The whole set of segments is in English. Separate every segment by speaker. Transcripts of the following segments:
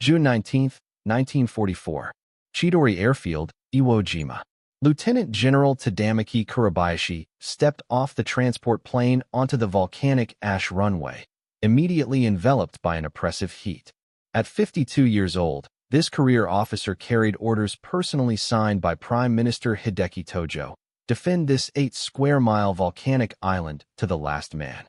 Speaker 1: June 19, 1944. Chidori Airfield, Iwo Jima. Lieutenant General Tadamichi Kuribayashi stepped off the transport plane onto the volcanic ash runway, immediately enveloped by an oppressive heat. At 52 years old, this career officer carried orders personally signed by Prime Minister Hideki Tojo, defend this 8-square-mile volcanic island to the last man.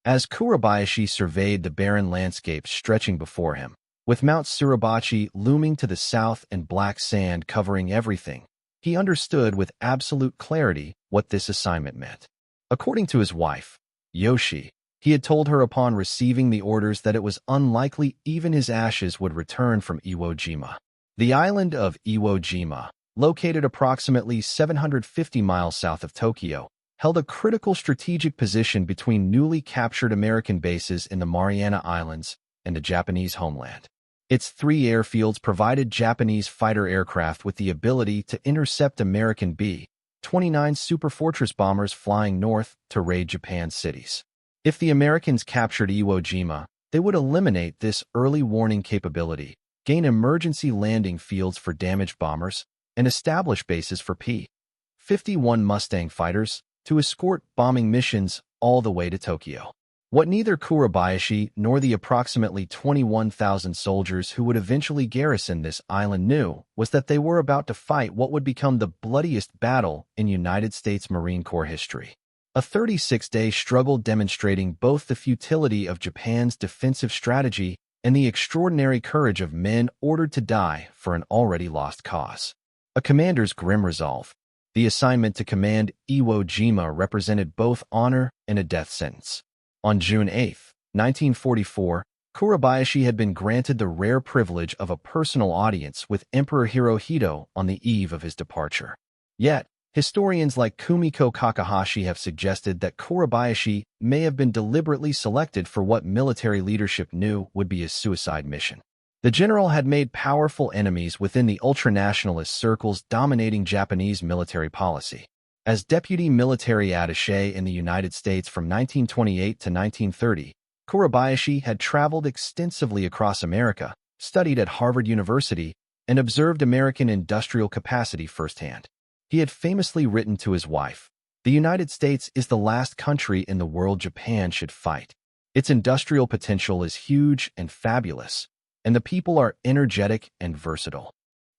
Speaker 1: As Kuribayashi surveyed the barren landscape stretching before him, with Mount Suribachi looming to the south and black sand covering everything, he understood with absolute clarity what this assignment meant. According to his wife, Yoshi, he had told her upon receiving the orders that it was unlikely even his ashes would return from Iwo Jima. The island of Iwo Jima, located approximately 750 miles south of Tokyo, held a critical strategic position between newly captured American bases in the Mariana Islands and the Japanese homeland. Its 3 airfields provided Japanese fighter aircraft with the ability to intercept American B-29 Superfortress bombers flying north to raid Japan's cities. If the Americans captured Iwo Jima, they would eliminate this early warning capability, gain emergency landing fields for damaged bombers, and establish bases for P-51 Mustang fighters to escort bombing missions all the way to Tokyo. What neither Kuribayashi nor the approximately 21,000 soldiers who would eventually garrison this island knew was that they were about to fight what would become the bloodiest battle in United States Marine Corps history. A 36-day struggle demonstrating both the futility of Japan's defensive strategy and the extraordinary courage of men ordered to die for an already lost cause. A commander's grim resolve. The assignment to command Iwo Jima represented both honor and a death sentence. On June 8, 1944, Kuribayashi had been granted the rare privilege of a personal audience with Emperor Hirohito on the eve of his departure. Yet, historians like Kumiko Kakahashi have suggested that Kuribayashi may have been deliberately selected for what military leadership knew would be his suicide mission. The general had made powerful enemies within the ultranationalist circles dominating Japanese military policy. As deputy military attaché in the United States from 1928 to 1930, Kuribayashi had traveled extensively across America, studied at Harvard University, and observed American industrial capacity firsthand. He had famously written to his wife, "The United States is the last country in the world Japan should fight. Its industrial potential is huge and fabulous, and the people are energetic and versatile."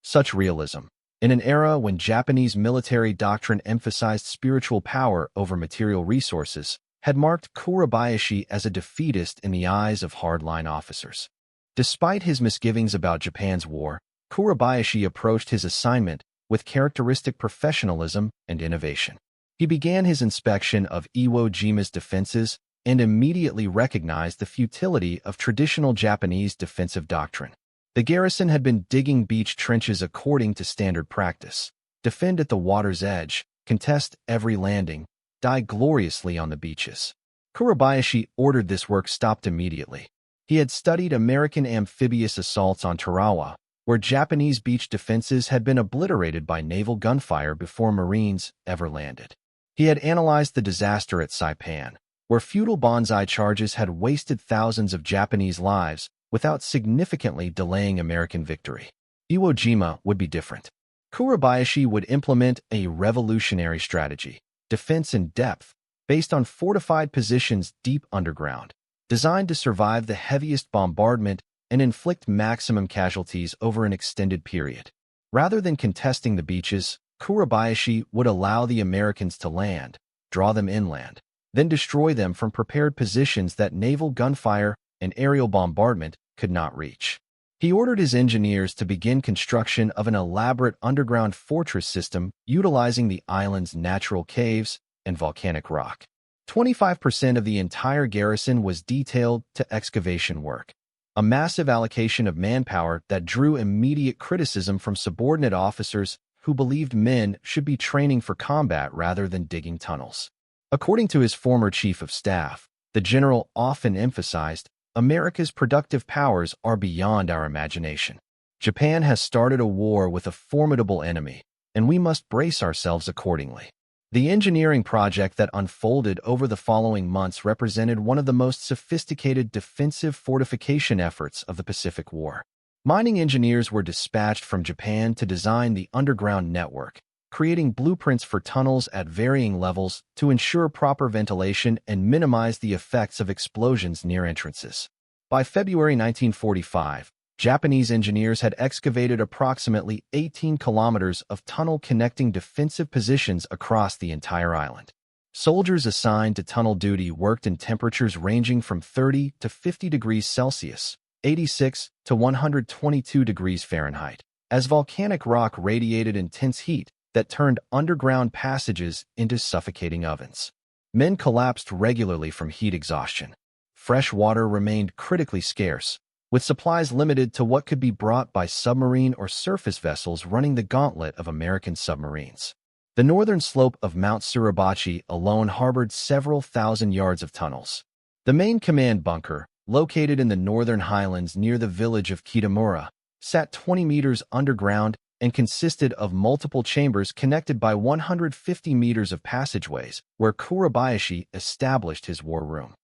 Speaker 1: Such realism, in an era when Japanese military doctrine emphasized spiritual power over material resources, had marked Kuribayashi as a defeatist in the eyes of hardline officers. Despite his misgivings about Japan's war, Kuribayashi approached his assignment with characteristic professionalism and innovation. He began his inspection of Iwo Jima's defenses and immediately recognized the futility of traditional Japanese defensive doctrine. The garrison had been digging beach trenches according to standard practice, defend at the water's edge, contest every landing, die gloriously on the beaches. Kuribayashi ordered this work stopped immediately. He had studied American amphibious assaults on Tarawa, where Japanese beach defenses had been obliterated by naval gunfire before Marines ever landed. He had analyzed the disaster at Saipan, where futile banzai charges had wasted thousands of Japanese lives without significantly delaying American victory. Iwo Jima would be different. Kuribayashi would implement a revolutionary strategy, defense in depth, based on fortified positions deep underground, designed to survive the heaviest bombardment and inflict maximum casualties over an extended period. Rather than contesting the beaches, Kuribayashi would allow the Americans to land, draw them inland, then destroy them from prepared positions that naval gunfire and aerial bombardment could not reach. He ordered his engineers to begin construction of an elaborate underground fortress system utilizing the island's natural caves and volcanic rock. 25% of the entire garrison was detailed to excavation work, a massive allocation of manpower that drew immediate criticism from subordinate officers who believed men should be training for combat rather than digging tunnels. According to his former chief of staff, the general often emphasized, "America's productive powers are beyond our imagination. Japan has started a war with a formidable enemy, and we must brace ourselves accordingly." The engineering project that unfolded over the following months represented one of the most sophisticated defensive fortification efforts of the Pacific War. Mining engineers were dispatched from Japan to design the underground network, creating blueprints for tunnels at varying levels to ensure proper ventilation and minimize the effects of explosions near entrances. By February 1945, Japanese engineers had excavated approximately 18 kilometers of tunnel connecting defensive positions across the entire island. Soldiers assigned to tunnel duty worked in temperatures ranging from 30 to 50 degrees Celsius, 86 to 122 degrees Fahrenheit, as volcanic rock radiated intense heat that turned underground passages into suffocating ovens. Men collapsed regularly from heat exhaustion. Fresh water remained critically scarce, with supplies limited to what could be brought by submarine or surface vessels running the gauntlet of American submarines. The northern slope of Mount Suribachi alone harbored several thousand yards of tunnels. The main command bunker, located in the northern highlands near the village of Kitamura, sat 20 meters underground and consisted of multiple chambers connected by 150 meters of passageways, where Kuribayashi established his war room.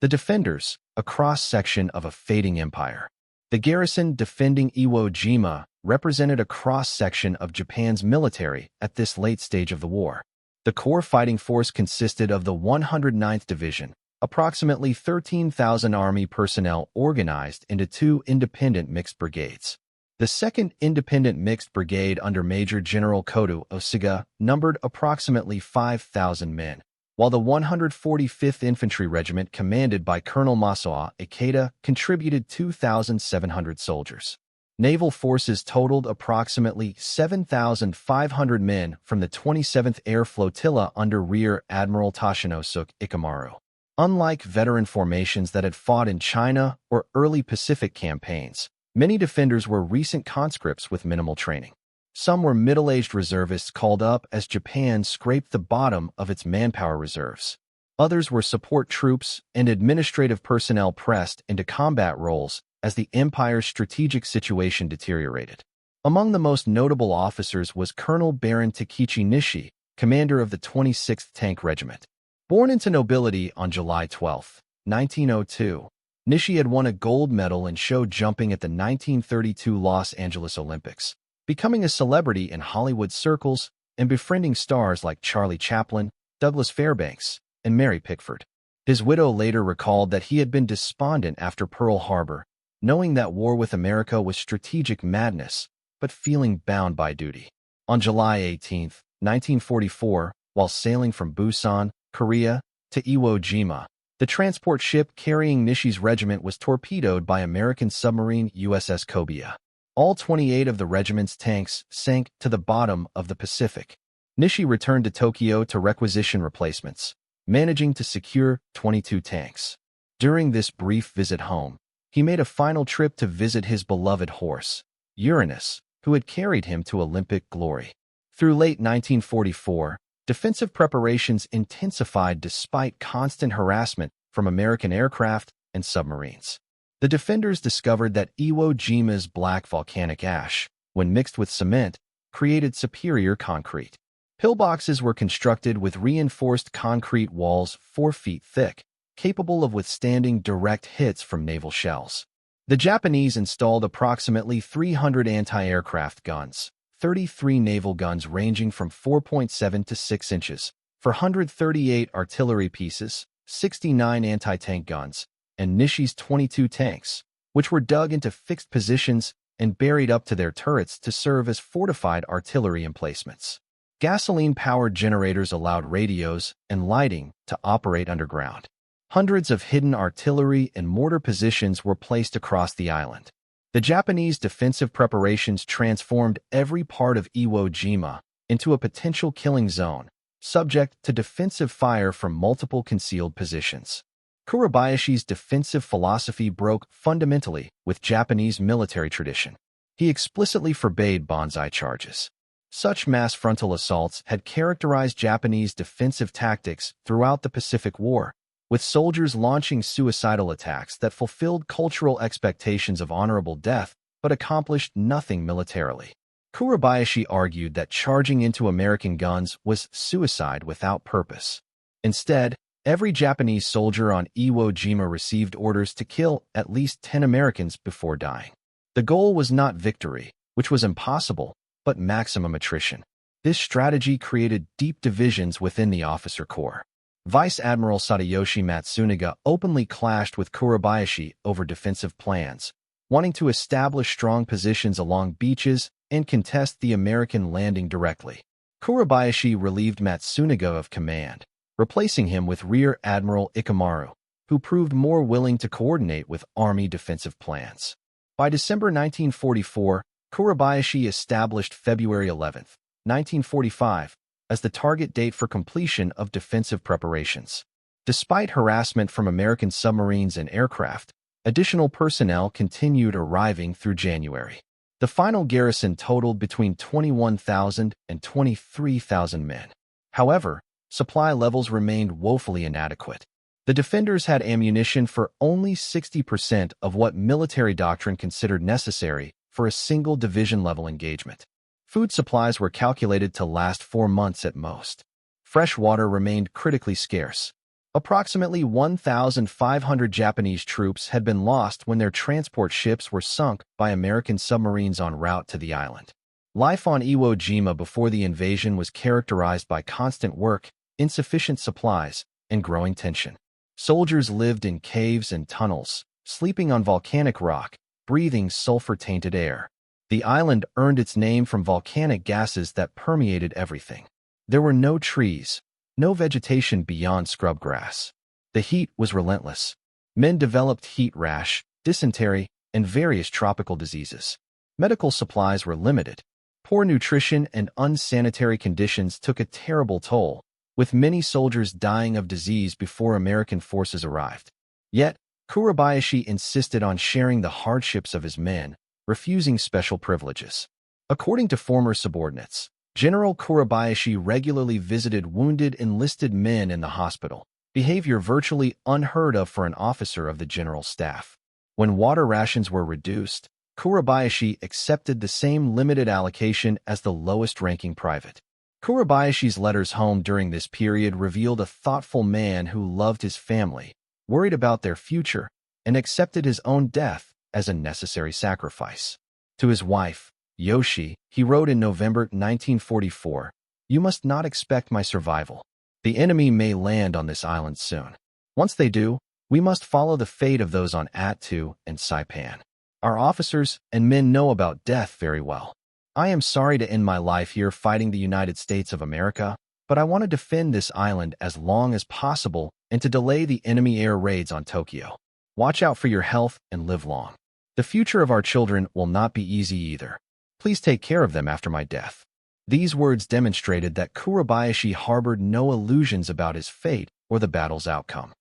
Speaker 1: The defenders, a cross-section of a fading empire. The garrison defending Iwo Jima represented a cross-section of Japan's military at this late stage of the war. The core fighting force consisted of the 109th Division, approximately 13,000 Army personnel organized into two independent mixed brigades. The 2nd Independent Mixed Brigade under Major General Kodo Osiga numbered approximately 5,000 men, while the 145th Infantry Regiment commanded by Colonel Masao Ikeda contributed 2,700 soldiers. Naval forces totaled approximately 7,500 men from the 27th Air Flotilla under Rear Admiral Toshinosuke Ikamaru. Unlike veteran formations that had fought in China or early Pacific campaigns, many defenders were recent conscripts with minimal training. Some were middle-aged reservists called up as Japan scraped the bottom of its manpower reserves. Others were support troops and administrative personnel pressed into combat roles as the empire's strategic situation deteriorated. Among the most notable officers was Colonel Baron Takeichi Nishi, commander of the 26th Tank Regiment. Born into nobility on July 12, 1902, Nishi had won a gold medal in show jumping at the 1932 Los Angeles Olympics, becoming a celebrity in Hollywood circles and befriending stars like Charlie Chaplin, Douglas Fairbanks, and Mary Pickford. His widow later recalled that he had been despondent after Pearl Harbor, knowing that war with America was strategic madness, but feeling bound by duty. On July 18, 1944, while sailing from Busan, Korea, to Iwo Jima, the transport ship carrying Nishi's regiment was torpedoed by American submarine USS Kobia. All 28 of the regiment's tanks sank to the bottom of the Pacific. Nishi returned to Tokyo to requisition replacements, managing to secure 22 tanks. During this brief visit home, he made a final trip to visit his beloved horse, Uranus, who had carried him to Olympic glory. Through late 1944, defensive preparations intensified despite constant harassment from American aircraft and submarines. The defenders discovered that Iwo Jima's black volcanic ash, when mixed with cement, created superior concrete. Pillboxes were constructed with reinforced concrete walls 4 feet thick, capable of withstanding direct hits from naval shells. The Japanese installed approximately 300 anti-aircraft guns, 33 naval guns ranging from 4.7 to 6 inches, 438 artillery pieces, 69 anti-tank guns, and Nishi's 22 tanks, which were dug into fixed positions and buried up to their turrets to serve as fortified artillery emplacements. Gasoline-powered generators allowed radios and lighting to operate underground. Hundreds of hidden artillery and mortar positions were placed across the island. The Japanese defensive preparations transformed every part of Iwo Jima into a potential killing zone, subject to defensive fire from multiple concealed positions. Kuribayashi's defensive philosophy broke fundamentally with Japanese military tradition. He explicitly forbade banzai charges. Such mass frontal assaults had characterized Japanese defensive tactics throughout the Pacific War, with soldiers launching suicidal attacks that fulfilled cultural expectations of honorable death but accomplished nothing militarily. Kuribayashi argued that charging into American guns was suicide without purpose. Instead, every Japanese soldier on Iwo Jima received orders to kill at least 10 Americans before dying. The goal was not victory, which was impossible, but maximum attrition. This strategy created deep divisions within the officer corps. Vice Admiral Sadayoshi Matsunaga openly clashed with Kuribayashi over defensive plans, wanting to establish strong positions along beaches and contest the American landing directly. Kuribayashi relieved Matsunaga of command, replacing him with Rear Admiral Ikamaru, who proved more willing to coordinate with Army defensive plans. By December 1944, Kuribayashi established February 11, 1945, as the target date for completion of defensive preparations. Despite harassment from American submarines and aircraft, additional personnel continued arriving through January. The final garrison totaled between 21,000 and 23,000 men. However, supply levels remained woefully inadequate. The defenders had ammunition for only 60% of what military doctrine considered necessary for a single division-level engagement. Food supplies were calculated to last 4 months at most. Fresh water remained critically scarce. Approximately 1,500 Japanese troops had been lost when their transport ships were sunk by American submarines en route to the island. Life on Iwo Jima before the invasion was characterized by constant work, insufficient supplies, and growing tension. Soldiers lived in caves and tunnels, sleeping on volcanic rock, breathing sulfur-tainted air. The island earned its name from volcanic gases that permeated everything. There were no trees, no vegetation beyond scrub grass. The heat was relentless. Men developed heat rash, dysentery, and various tropical diseases. Medical supplies were limited. Poor nutrition and unsanitary conditions took a terrible toll, with many soldiers dying of disease before American forces arrived. Yet, Kuribayashi insisted on sharing the hardships of his men, refusing special privileges. According to former subordinates, General Kuribayashi regularly visited wounded enlisted men in the hospital, behavior virtually unheard of for an officer of the general staff. When water rations were reduced, Kuribayashi accepted the same limited allocation as the lowest-ranking private. Kuribayashi's letters home during this period revealed a thoughtful man who loved his family, worried about their future, and accepted his own death as a necessary sacrifice. To his wife, Yoshi, he wrote in November 1944, "You must not expect my survival. The enemy may land on this island soon. Once they do, we must follow the fate of those on Attu and Saipan. Our officers and men know about death very well. I am sorry to end my life here fighting the United States of America, but I want to defend this island as long as possible and to delay the enemy air raids on Tokyo. Watch out for your health and live long. The future of our children will not be easy either. Please take care of them after my death." These words demonstrated that Kuribayashi harbored no illusions about his fate or the battle's outcome.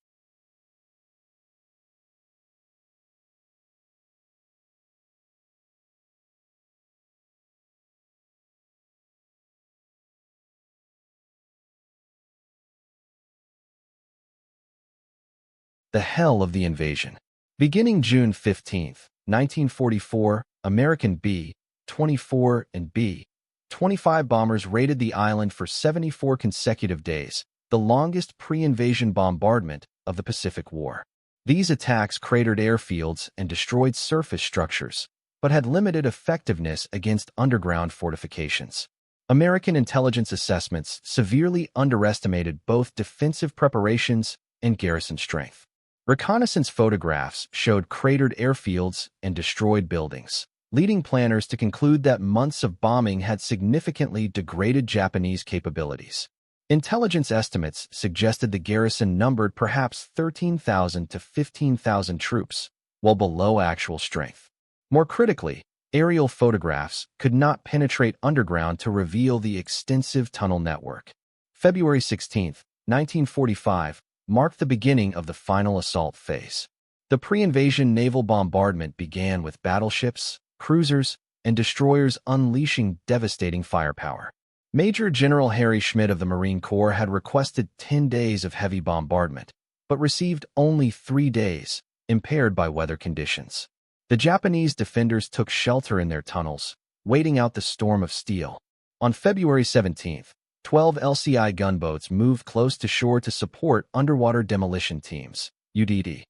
Speaker 1: The hell of the invasion. Beginning June 15, 1944, American B-24 and B-25 bombers raided the island for 74 consecutive days, the longest pre-invasion bombardment of the Pacific War. These attacks cratered airfields and destroyed surface structures, but had limited effectiveness against underground fortifications. American intelligence assessments severely underestimated both defensive preparations and garrison strength. Reconnaissance photographs showed cratered airfields and destroyed buildings, leading planners to conclude that months of bombing had significantly degraded Japanese capabilities. Intelligence estimates suggested the garrison numbered perhaps 13,000 to 15,000 troops, well below actual strength. More critically, aerial photographs could not penetrate underground to reveal the extensive tunnel network. February 16, 1945, marked the beginning of the final assault phase. The pre-invasion naval bombardment began with battleships, cruisers, and destroyers unleashing devastating firepower. Major General Harry Schmidt of the Marine Corps had requested 10 days of heavy bombardment, but received only 3 days, impaired by weather conditions. The Japanese defenders took shelter in their tunnels, waiting out the storm of steel. On February 17th, 12 LCI gunboats moved close to shore to support underwater demolition teams, UDD.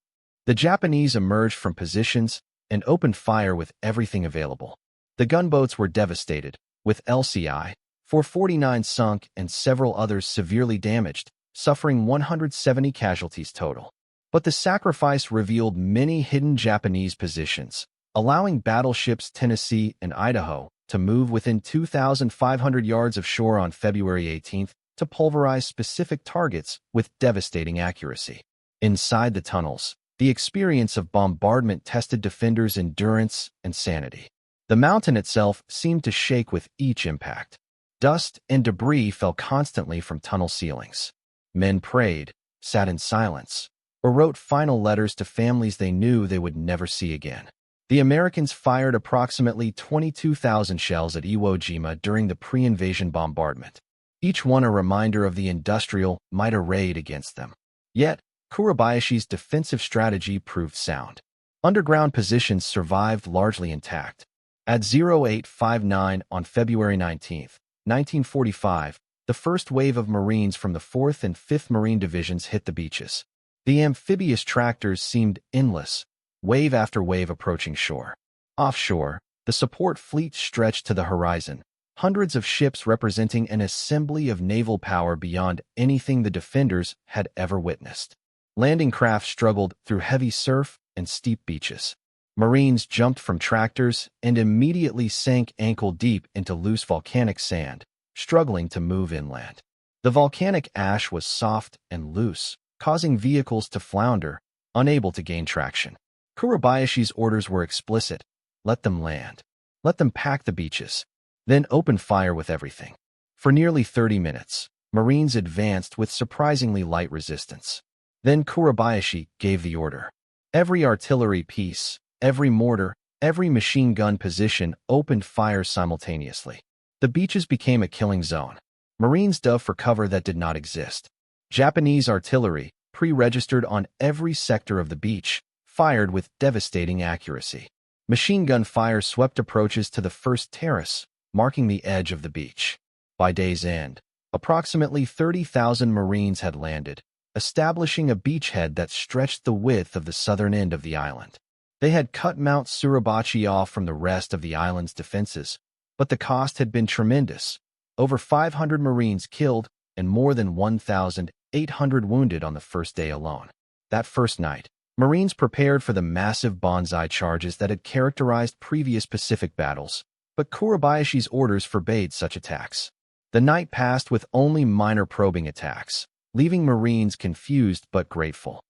Speaker 1: The Japanese emerged from positions and opened fire with everything available. The gunboats were devastated, with LCI 449 sunk and several others severely damaged, suffering 170 casualties total. But the sacrifice revealed many hidden Japanese positions, allowing battleships Tennessee and Idaho to move within 2,500 yards of shore on February 18 to pulverize specific targets with devastating accuracy. Inside the tunnels, the experience of bombardment tested defenders' endurance and sanity. The mountain itself seemed to shake with each impact. Dust and debris fell constantly from tunnel ceilings. Men prayed, sat in silence, or wrote final letters to families they knew they would never see again. The Americans fired approximately 22,000 shells at Iwo Jima during the pre-invasion bombardment, each one a reminder of the industrial might arrayed against them. Yet, Kuribayashi's defensive strategy proved sound. Underground positions survived largely intact. At 0859 on February 19, 1945, the first wave of Marines from the 4th and 5th Marine Divisions hit the beaches. The amphibious tractors seemed endless, wave after wave approaching shore. Offshore, the support fleet stretched to the horizon, hundreds of ships representing an assembly of naval power beyond anything the defenders had ever witnessed. Landing craft struggled through heavy surf and steep beaches. Marines jumped from tractors and immediately sank ankle-deep into loose volcanic sand, struggling to move inland. The volcanic ash was soft and loose, causing vehicles to flounder, unable to gain traction. Kuribayashi's orders were explicit: let them land. Let them pack the beaches. Then open fire with everything. For nearly 30 minutes, Marines advanced with surprisingly light resistance. Then Kuribayashi gave the order. Every artillery piece, every mortar, every machine gun position opened fire simultaneously. The beaches became a killing zone. Marines dove for cover that did not exist. Japanese artillery, pre-registered on every sector of the beach, fired with devastating accuracy. Machine gun fire swept approaches to the first terrace, marking the edge of the beach. By day's end, approximately 30,000 Marines had landed, establishing a beachhead that stretched the width of the southern end of the island. They had cut Mount Suribachi off from the rest of the island's defenses, but the cost had been tremendous. Over 500 Marines killed and more than 1,800 wounded on the first day alone. That first night, Marines prepared for the massive banzai charges that had characterized previous Pacific battles, but Kuribayashi's orders forbade such attacks. The night passed with only minor probing attacks, leaving Marines confused but grateful.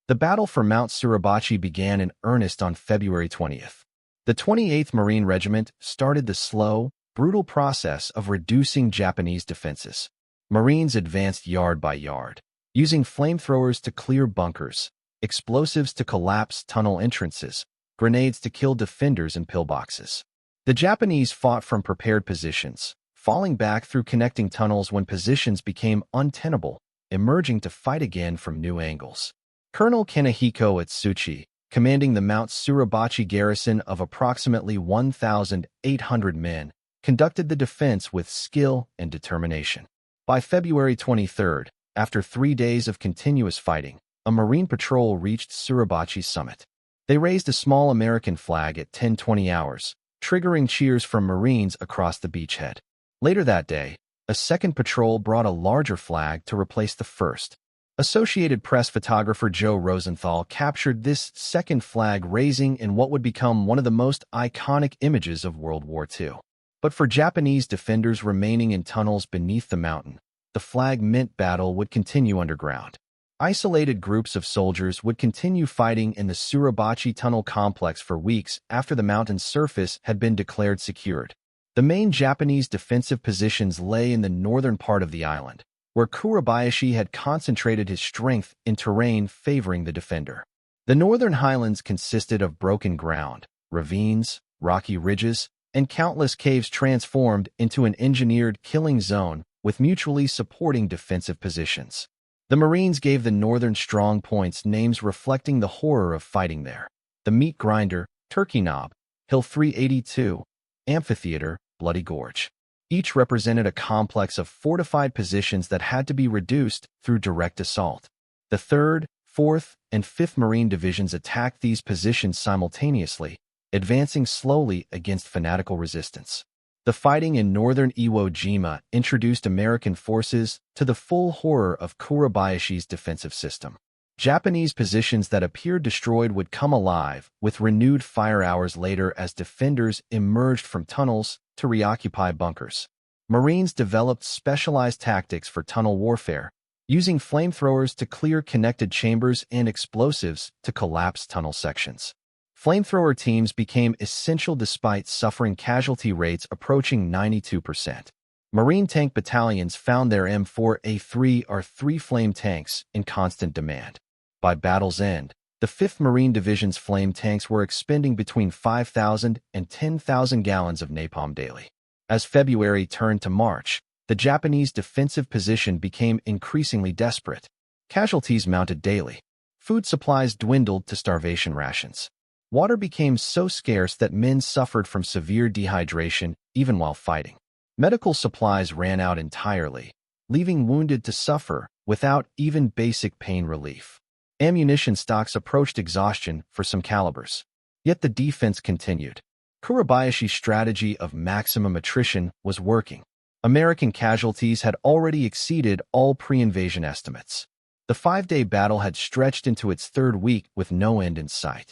Speaker 1: The battle for Mount Suribachi began in earnest on February 20th. The 28th Marine Regiment started the slow, brutal process of reducing Japanese defenses. Marines advanced yard by yard, using flamethrowers to clear bunkers, explosives to collapse tunnel entrances, grenades to kill defenders in pillboxes. The Japanese fought from prepared positions, falling back through connecting tunnels when positions became untenable, emerging to fight again from new angles. Colonel Kanehiko Atsuchi, commanding the Mount Suribachi garrison of approximately 1,800 men, conducted the defense with skill and determination. By February 23rd, after 3 days of continuous fighting, a Marine patrol reached Suribachi's summit. They raised a small American flag at 10:20 hours, triggering cheers from Marines across the beachhead. Later that day, a second patrol brought a larger flag to replace the first. Associated Press photographer Joe Rosenthal captured this second flag raising in what would become one of the most iconic images of World War II. But for Japanese defenders remaining in tunnels beneath the mountain, the flag meant battle would continue underground. Isolated groups of soldiers would continue fighting in the Suribachi tunnel complex for weeks after the mountain's surface had been declared secured. The main Japanese defensive positions lay in the northern part of the island, where Kuribayashi had concentrated his strength in terrain favoring the defender. The northern highlands consisted of broken ground, ravines, rocky ridges, and countless caves transformed into an engineered killing zone with mutually supporting defensive positions. The Marines gave the northern strong points names reflecting the horror of fighting there: the Meat Grinder, Turkey Knob, Hill 382, Amphitheater, Bloody Gorge. Each represented a complex of fortified positions that had to be reduced through direct assault. The 3rd, 4th, and 5th Marine Divisions attacked these positions simultaneously, advancing slowly against fanatical resistance. The fighting in northern Iwo Jima introduced American forces to the full horror of Kuribayashi's defensive system. Japanese positions that appeared destroyed would come alive with renewed fire hours later as defenders emerged from tunnels to reoccupy bunkers. Marines developed specialized tactics for tunnel warfare, using flamethrowers to clear connected chambers and explosives to collapse tunnel sections. Flamethrower teams became essential despite suffering casualty rates approaching 92%. Marine tank battalions found their M4A3 R3 flame tanks in constant demand. By battle's end, the 5th Marine Division's flame tanks were expending between 5,000 and 10,000 gallons of napalm daily. As February turned to March, the Japanese defensive position became increasingly desperate. Casualties mounted daily. Food supplies dwindled to starvation rations. Water became so scarce that men suffered from severe dehydration even while fighting. Medical supplies ran out entirely, leaving wounded to suffer without even basic pain relief. Ammunition stocks approached exhaustion for some calibers. Yet the defense continued. Kuribayashi's strategy of maximum attrition was working. American casualties had already exceeded all pre-invasion estimates. The 5-day battle had stretched into its 3rd week with no end in sight.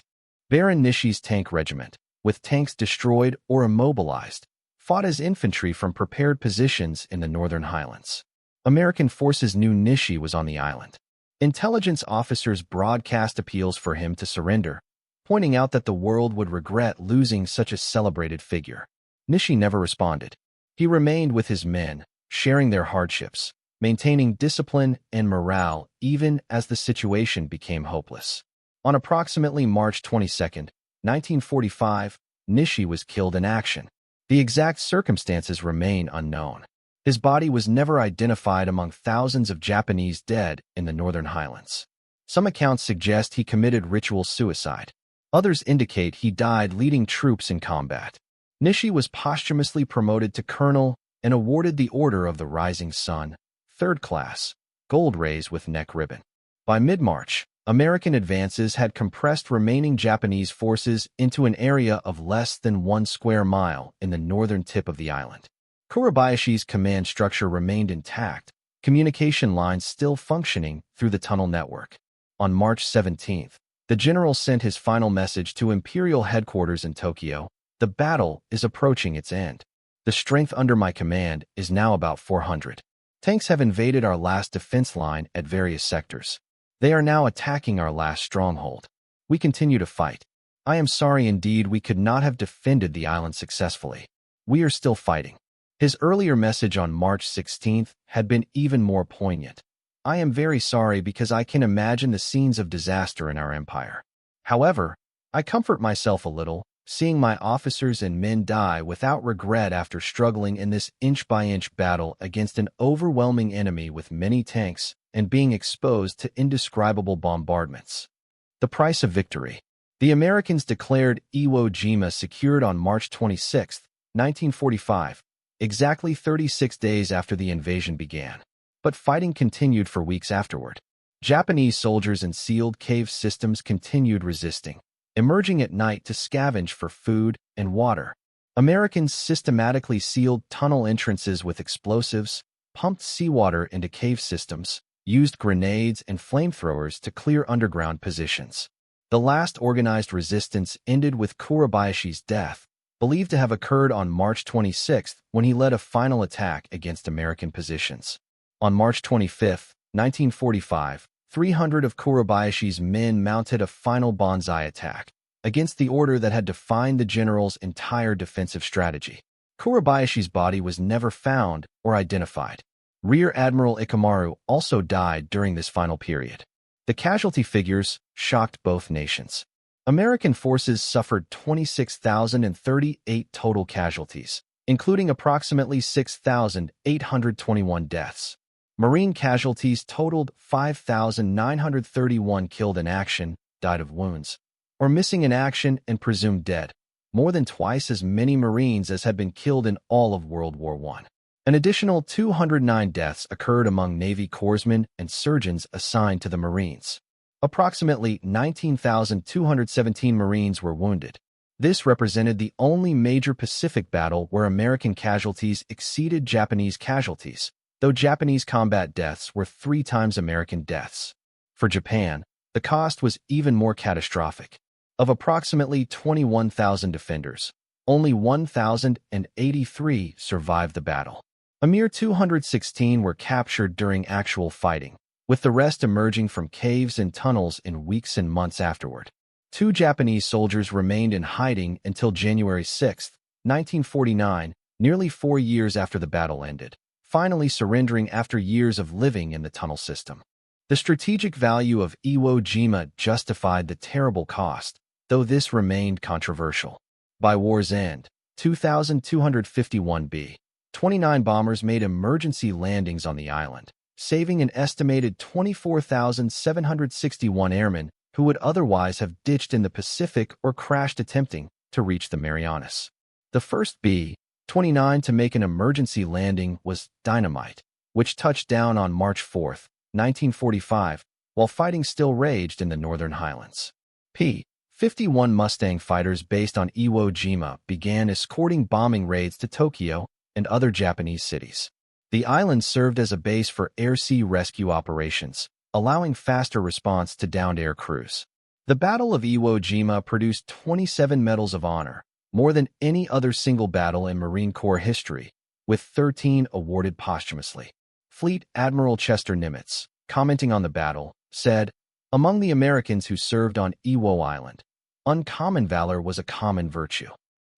Speaker 1: Baron Nishi's tank regiment, with tanks destroyed or immobilized, fought as infantry from prepared positions in the northern highlands. American forces knew Nishi was on the island. Intelligence officers broadcast appeals for him to surrender, pointing out that the world would regret losing such a celebrated figure. Nishi never responded. He remained with his men, sharing their hardships, maintaining discipline and morale even as the situation became hopeless. On approximately March 22, 1945, Nishi was killed in action. The exact circumstances remain unknown. His body was never identified among thousands of Japanese dead in the northern highlands. Some accounts suggest he committed ritual suicide. Others indicate he died leading troops in combat. Nishi was posthumously promoted to colonel and awarded the Order of the Rising Sun, 3rd class, gold rays with neck ribbon. By mid-March, American advances had compressed remaining Japanese forces into an area of less than 1 square mile in the northern tip of the island. Kuribayashi's command structure remained intact, communication lines still functioning through the tunnel network. On March 17th, the general sent his final message to Imperial headquarters in Tokyo: "The battle is approaching its end. The strength under my command is now about 400. Tanks have invaded our last defense line at various sectors. They are now attacking our last stronghold. We continue to fight. I am sorry indeed we could not have defended the island successfully. We are still fighting." His earlier message on March 16th had been even more poignant. "I am very sorry because I can imagine the scenes of disaster in our empire. However, I comfort myself a little, seeing my officers and men die without regret after struggling in this inch-by-inch battle against an overwhelming enemy with many tanks and being exposed to indescribable bombardments." The price of victory. The Americans declared Iwo Jima secured on March 26, 1945, exactly 36 days after the invasion began. But fighting continued for weeks afterward. Japanese soldiers in sealed cave systems continued resisting, emerging at night to scavenge for food and water. Americans systematically sealed tunnel entrances with explosives, pumped seawater into cave systems, used grenades and flamethrowers to clear underground positions. The last organized resistance ended with Kuribayashi's death, believed to have occurred on March 26 when he led a final attack against American positions. On March 25, 1945, 300 of Kuribayashi's men mounted a final banzai attack against the order that had defined the general's entire defensive strategy. Kuribayashi's body was never found or identified. Rear Admiral Ikamaru also died during this final period. The casualty figures shocked both nations. American forces suffered 26,038 total casualties, including approximately 6,821 deaths. Marine casualties totaled 5,931 killed in action, died of wounds, or missing in action and presumed dead, more than twice as many Marines as had been killed in all of World War I. An additional 209 deaths occurred among Navy corpsmen and surgeons assigned to the Marines. Approximately 19,217 Marines were wounded. This represented the only major Pacific battle where American casualties exceeded Japanese casualties, though Japanese combat deaths were 3 times American deaths. For Japan, the cost was even more catastrophic. Of approximately 21,000 defenders, only 1,083 survived the battle. A mere 216 were captured during actual fighting, with the rest emerging from caves and tunnels in weeks and months afterward. 2 Japanese soldiers remained in hiding until January 6, 1949, nearly 4 years after the battle ended, finally surrendering after years of living in the tunnel system. The strategic value of Iwo Jima justified the terrible cost, though this remained controversial. By war's end, 2,251 B-29 bombers made emergency landings on the island, saving an estimated 24,761 airmen who would otherwise have ditched in the Pacific or crashed attempting to reach the Marianas. The first B-29 to make an emergency landing was Dynamite, which touched down on March 4, 1945, while fighting still raged in the Northern Highlands. P-51 Mustang fighters based on Iwo Jima began escorting bombing raids to Tokyo and other Japanese cities. The island served as a base for air-sea rescue operations, allowing faster response to downed air crews. The Battle of Iwo Jima produced 27 Medals of Honor, more than any other single battle in Marine Corps history, with 13 awarded posthumously. Fleet Admiral Chester Nimitz, commenting on the battle, said, "Among the Americans who served on Iwo Island, uncommon valor was a common virtue."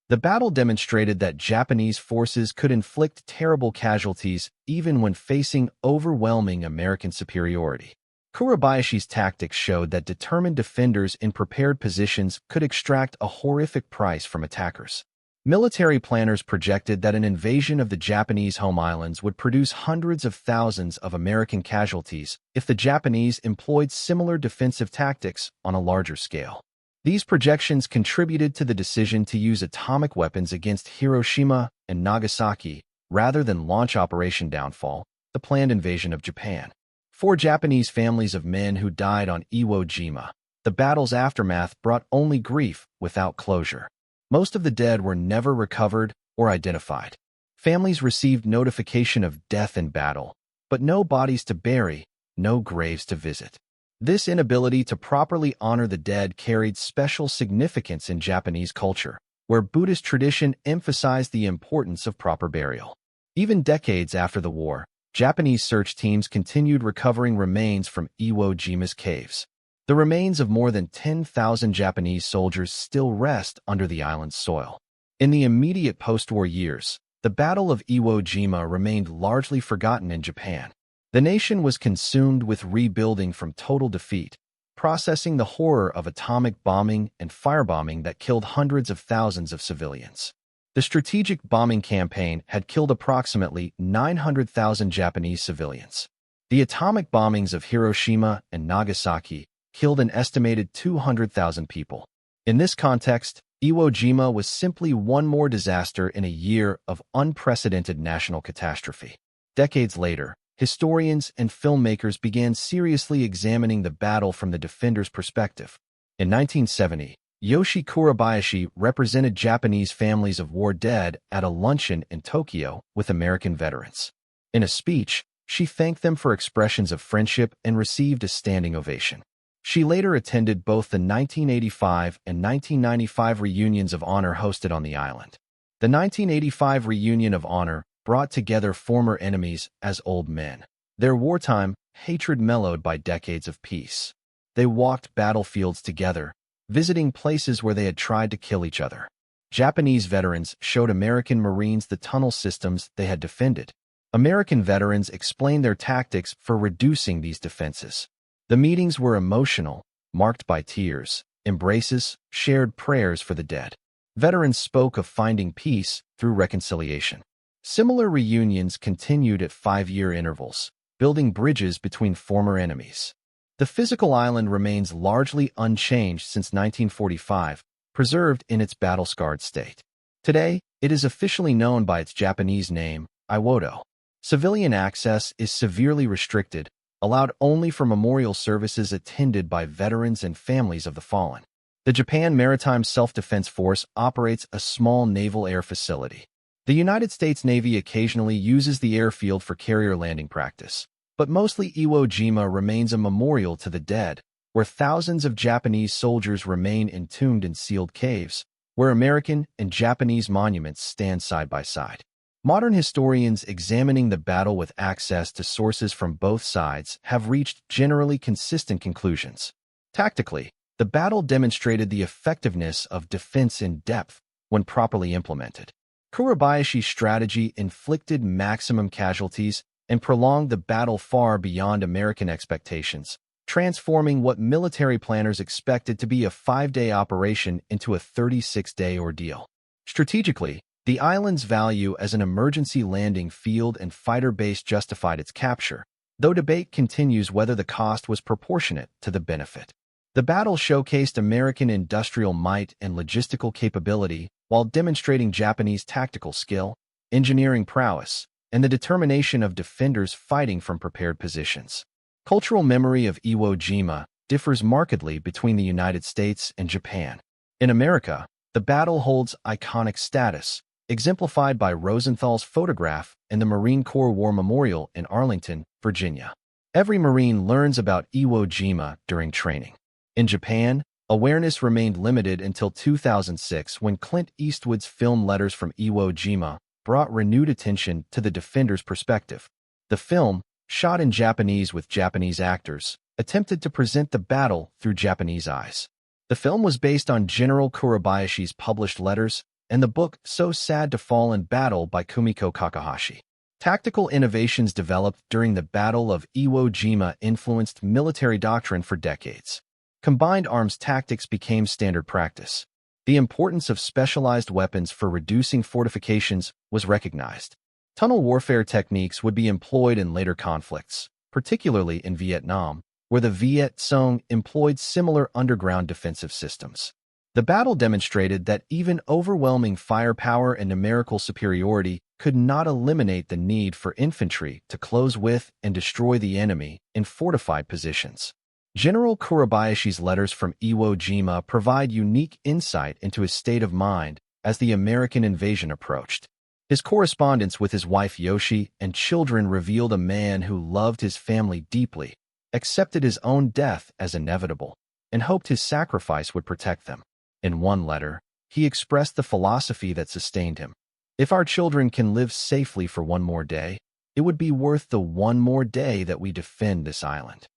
Speaker 1: The battle demonstrated that Japanese forces could inflict terrible casualties even when facing overwhelming American superiority. Kuribayashi's tactics showed that determined defenders in prepared positions could extract a horrific price from attackers. Military planners projected that an invasion of the Japanese home islands would produce hundreds of thousands of American casualties if the Japanese employed similar defensive tactics on a larger scale. These projections contributed to the decision to use atomic weapons against Hiroshima and Nagasaki rather than launch Operation Downfall, the planned invasion of Japan. For Japanese families of men who died on Iwo Jima, the battle's aftermath brought only grief without closure. Most of the dead were never recovered or identified. Families received notification of death in battle, but no bodies to bury, no graves to visit. This inability to properly honor the dead carried special significance in Japanese culture, where Buddhist tradition emphasized the importance of proper burial. Even decades after the war, Japanese search teams continued recovering remains from Iwo Jima's caves. The remains of more than 10,000 Japanese soldiers still rest under the island's soil. In the immediate post-war years, the Battle of Iwo Jima remained largely forgotten in Japan. The nation was consumed with rebuilding from total defeat, processing the horror of atomic bombing and firebombing that killed hundreds of thousands of civilians. The strategic bombing campaign had killed approximately 900,000 Japanese civilians. The atomic bombings of Hiroshima and Nagasaki killed an estimated 200,000 people. In this context, Iwo Jima was simply one more disaster in a year of unprecedented national catastrophe. Decades later, historians and filmmakers began seriously examining the battle from the defenders' perspective. In 1970, Yoshi Kuribayashi represented Japanese families of war dead at a luncheon in Tokyo with American veterans. In a speech, she thanked them for expressions of friendship and received a standing ovation. She later attended both the 1985 and 1995 reunions of honor hosted on the island. The 1985 reunion of honor brought together former enemies as old men, their wartime hatred mellowed by decades of peace. They walked battlefields together, visiting places where they had tried to kill each other. Japanese veterans showed American Marines the tunnel systems they had defended. American veterans explained their tactics for reducing these defenses. The meetings were emotional, marked by tears, embraces, shared prayers for the dead. Veterans spoke of finding peace through reconciliation. Similar reunions continued at 5-year intervals, building bridges between former enemies. The physical island remains largely unchanged since 1945, preserved in its battle-scarred state. Today, it is officially known by its Japanese name, Iwoto. Civilian access is severely restricted, allowed only for memorial services attended by veterans and families of the fallen. The Japan Maritime Self-Defense Force operates a small naval air facility. The United States Navy occasionally uses the airfield for carrier landing practice, but mostly Iwo Jima remains a memorial to the dead, where thousands of Japanese soldiers remain entombed in sealed caves, where American and Japanese monuments stand side by side. Modern historians examining the battle with access to sources from both sides have reached generally consistent conclusions. Tactically, the battle demonstrated the effectiveness of defense in depth when properly implemented. Kuribayashi's strategy inflicted maximum casualties and prolonged the battle far beyond American expectations, transforming what military planners expected to be a 5-day operation into a 36-day ordeal. Strategically, the island's value as an emergency landing field and fighter base justified its capture, though debate continues whether the cost was proportionate to the benefit. The battle showcased American industrial might and logistical capability while demonstrating Japanese tactical skill, engineering prowess, and the determination of defenders fighting from prepared positions. Cultural memory of Iwo Jima differs markedly between the United States and Japan. In America, the battle holds iconic status, exemplified by Rosenthal's photograph in the Marine Corps War Memorial in Arlington, Virginia. Every Marine learns about Iwo Jima during training. In Japan, awareness remained limited until 2006 when Clint Eastwood's film Letters from Iwo Jima brought renewed attention to the defender's perspective. The film, shot in Japanese with Japanese actors, attempted to present the battle through Japanese eyes. The film was based on General Kuribayashi's published letters and the book So Sad to Fall in Battle by Kumiko Kakahashi. Tactical innovations developed during the Battle of Iwo Jima influenced military doctrine for decades. Combined arms tactics became standard practice. The importance of specialized weapons for reducing fortifications was recognized. Tunnel warfare techniques would be employed in later conflicts, particularly in Vietnam, where the Viet Cong employed similar underground defensive systems. The battle demonstrated that even overwhelming firepower and numerical superiority could not eliminate the need for infantry to close with and destroy the enemy in fortified positions. General Kuribayashi's letters from Iwo Jima provide unique insight into his state of mind as the American invasion approached. His correspondence with his wife Yoshi and children revealed a man who loved his family deeply, accepted his own death as inevitable, and hoped his sacrifice would protect them. In one letter, he expressed the philosophy that sustained him. If our children can live safely for one more day, it would be worth the one more day that we defend this island.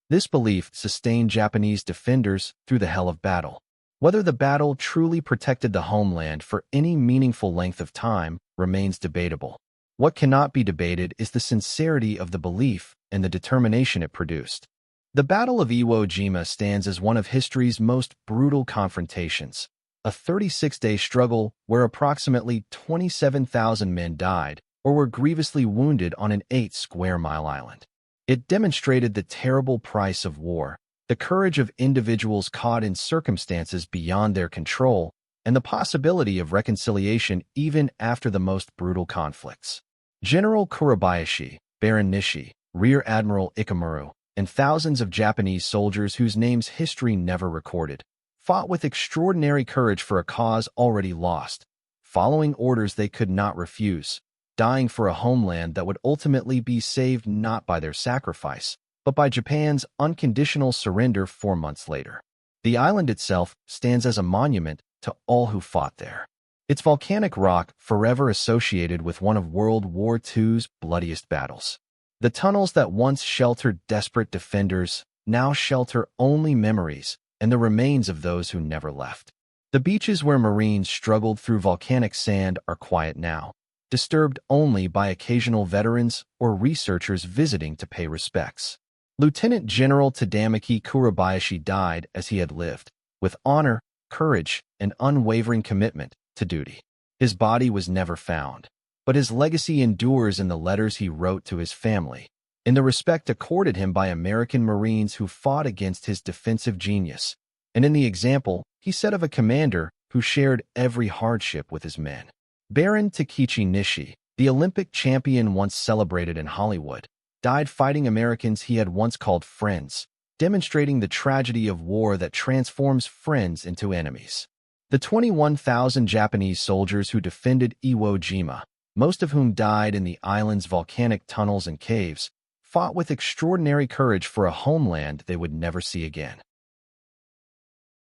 Speaker 1: This belief sustained Japanese defenders through the hell of battle. Whether the battle truly protected the homeland for any meaningful length of time remains debatable. What cannot be debated is the sincerity of the belief and the determination it produced. The Battle of Iwo Jima stands as one of history's most brutal confrontations, a 36-day struggle where approximately 27,000 men died or were grievously wounded on an 8-square-mile island. It demonstrated the terrible price of war, the courage of individuals caught in circumstances beyond their control, and the possibility of reconciliation even after the most brutal conflicts. General Kuribayashi, Baron Nishi, Rear Admiral Ikamuru, and thousands of Japanese soldiers whose names history never recorded, fought with extraordinary courage for a cause already lost, following orders they could not refuse, dying for a homeland that would ultimately be saved not by their sacrifice, but by Japan's unconditional surrender 4 months later. The island itself stands as a monument to all who fought there. Its volcanic rock forever associated with one of World War II's bloodiest battles. The tunnels that once sheltered desperate defenders now shelter only memories and the remains of those who never left. The beaches where Marines struggled through volcanic sand are quiet now, disturbed only by occasional veterans or researchers visiting to pay respects. Lieutenant General Tadamichi Kuribayashi died as he had lived, with honor, courage, and unwavering commitment to duty. His body was never found, but his legacy endures in the letters he wrote to his family, in the respect accorded him by American Marines who fought against his defensive genius, and in the example he set of a commander who shared every hardship with his men. Baron Takeichi Nishi, The Olympic champion once celebrated in Hollywood died fighting Americans he had once called friends, demonstrating the tragedy of war that transforms friends into enemies. The 21,000 Japanese soldiers who defended Iwo Jima, most of whom died in the island's volcanic tunnels and caves, fought with extraordinary courage for a homeland they would never see again.